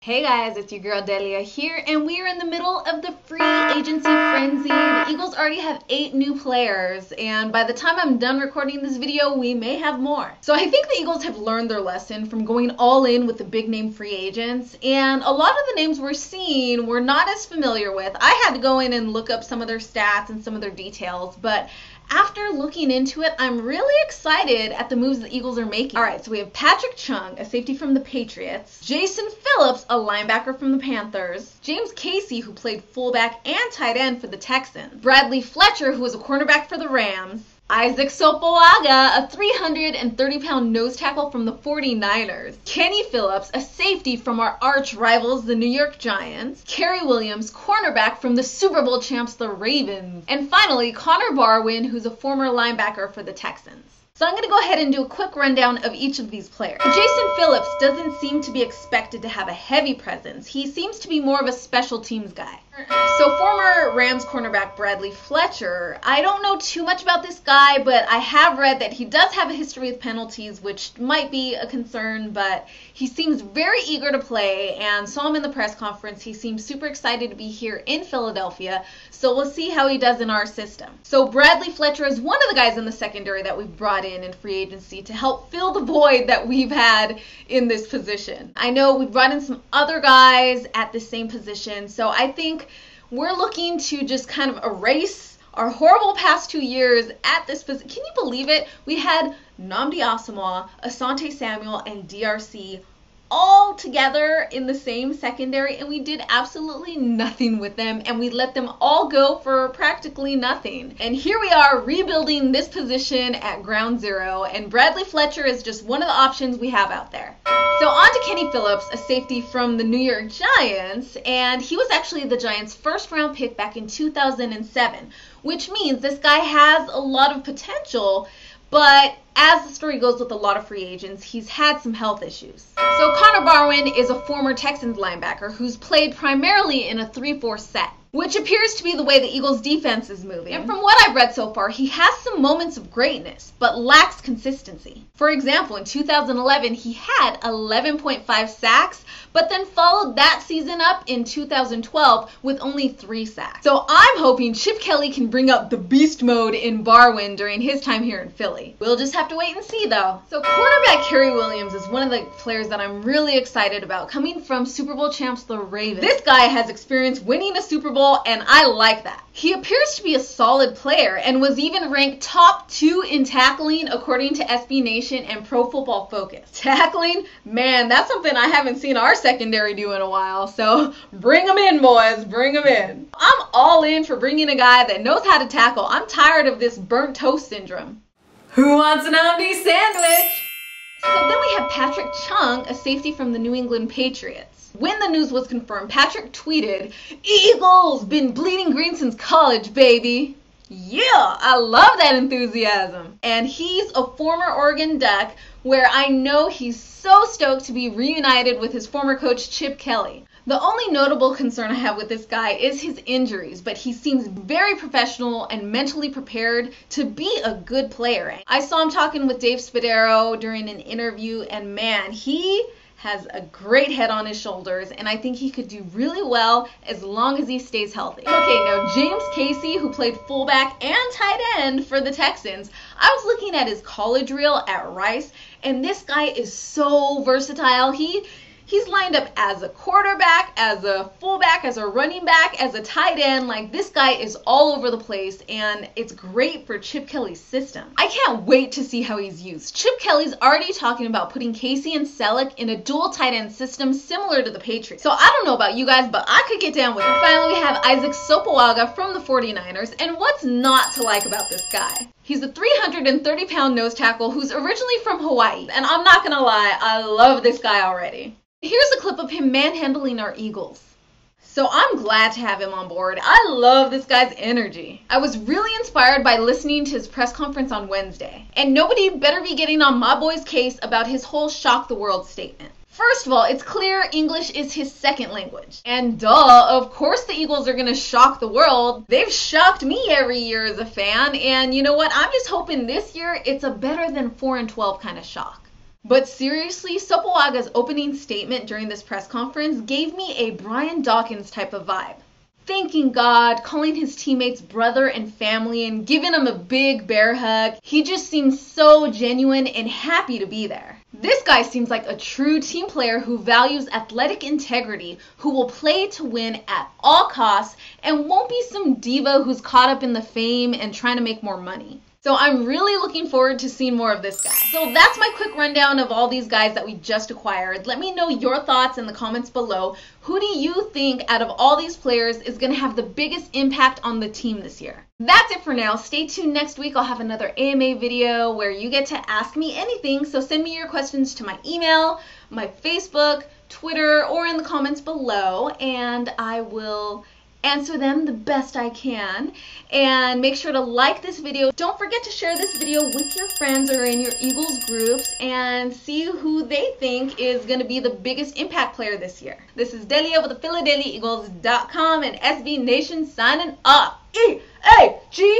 Hey guys, it's your girl Delia here, and we are in the middle of the free agency frenzy. The Eagles already have 8 new players, and by the time I'm done recording this video, we may have more. So I think the Eagles have learned their lesson from going all in with the big name free agents, and a lot of the names we're seeing we're not as familiar with. I had to go in and look up some of their stats and some of their details, but after looking into it, I'm really excited at the moves the Eagles are making. All right, so we have Chung, a safety from the Patriots, Jason Phillips, a linebacker from the Panthers, James Casey, who played fullback and tight end for the Texans, Bradley Fletcher, who was a cornerback for the Rams, Isaac Sopoaga, a 330-pound nose tackle from the 49ers. Kenny Phillips, a safety from our arch rivals, the New York Giants. Cary Williams, cornerback from the Super Bowl champs, the Ravens. And finally, Connar Barwin, who's a former linebacker for the Texans. So I'm going to go ahead and do a quick rundown of each of these players. Jason Phillips doesn't seem to be expected to have a heavy presence. He seems to be more of a special teams guy. So former Rams cornerback Bradley Fletcher, I don't know too much about this guy, but I have read that he does have a history with penalties, which might be a concern, but he seems very eager to play, and saw him in the press conference. He seems super excited to be here in Philadelphia, so we'll see how he does in our system. So Bradley Fletcher is one of the guys in the secondary that we've brought in free agency to help fill the void that we've had in this position. I know we've brought in some other guys at the same position, so I think we're looking to just kind of erase our horrible past 2 years at this position. Can you believe it? We had Nnamdi Asomugha, Asante Samuel, and DRC all together in the same secondary, and we did absolutely nothing with them, and we let them all go for practically nothing. And here we are rebuilding this position at ground zero, and Bradley Fletcher is just one of the options we have out there. So on to Kenny Phillips, a safety from the New York Giants, and he was actually the Giants' first round pick back in 2007, which means this guy has a lot of potential, but as the story goes with a lot of free agents, he's had some health issues. So Connar Barwin is a former Texans linebacker who's played primarily in a 3-4 set, which appears to be the way the Eagles' defense is moving. And from what I've read so far, he has some moments of greatness, but lacks consistency. For example, in 2011, he had 11.5 sacks, but then followed that season up in 2012 with only 3 sacks. So I'm hoping Chip Kelly can bring up the beast mode in Barwin during his time here in Philly. We'll just have to wait and see, though. So cornerback Cary Williams is one of the players that I'm really excited about, coming from Super Bowl champs the Ravens. This guy has experience winning a Super Bowl, and I like that. He appears to be a solid player and was even ranked top 2 in tackling according to SB Nation and Pro Football Focus. Tackling? Man, that's something I haven't seen our secondary do in a while, so bring them in, boys, bring them in. I'm all in for bringing a guy that knows how to tackle. I'm tired of this burnt toast syndrome. Who wants an Omni sandwich? So then we have Chung, a safety from the New England Patriots. When the news was confirmed, Patrick tweeted, "Eagles, been bleeding green since college, baby." Yeah, I love that enthusiasm. And he's a former Oregon Duck, where I know he's so stoked to be reunited with his former coach, Chip Kelly. The only notable concern I have with this guy is his injuries, but he seems very professional and mentally prepared to be a good player. I saw him talking with Dave Spadaro during an interview, and man, he has a great head on his shoulders, and I think he could do really well as long as he stays healthy. Okay, now James Casey, who played fullback and tight end for the Texans, I was looking at his college reel at Rice, and this guy is so versatile. He's lined up as a quarterback, as a fullback, as a running back, as a tight end. Like, this guy is all over the place, and it's great for Chip Kelly's system. I can't wait to see how he's used. Chip Kelly's already talking about putting Casey and Selleck in a dual tight end system similar to the Patriots. So I don't know about you guys, but I could get down with it. Finally, we have Isaac Sopoaga from the 49ers, and what's not to like about this guy? He's a 330-pound nose tackle who's originally from Hawaii, and I'm not gonna lie, I love this guy already. Here's a clip of him manhandling our Eagles. So I'm glad to have him on board. I love this guy's energy. I was really inspired by listening to his press conference on Wednesday. And nobody better be getting on my boy's case about his whole shock the world statement. First of all, it's clear English is his second language. And duh, of course the Eagles are gonna shock the world. They've shocked me every year as a fan, and you know what? I'm just hoping this year it's a better than 4-12 kind of shock. But seriously, Sopoaga's opening statement during this press conference gave me a Brian Dawkins type of vibe. Thanking God, calling his teammates brother and family, and giving them a big bear hug. He just seems so genuine and happy to be there. This guy seems like a true team player who values athletic integrity, who will play to win at all costs, and won't be some diva who's caught up in the fame and trying to make more money. So I'm really looking forward to seeing more of this guy. So that's my quick rundown of all these guys that we just acquired. Let me know your thoughts in the comments below. Who do you think out of all these players is going to have the biggest impact on the team this year? That's it for now. Stay tuned next week. I'll have another AMA video where you get to ask me anything. So send me your questions to my email, my Facebook, Twitter, or in the comments below, and I will answer them the best I can. And make sure to like this video. Don't forget to share this video with your friends or in your Eagles groups and see who they think is going to be the biggest impact player this year. This is Delia with the PhiladelphiaEagles.com and SB Nation signing off. E-A-G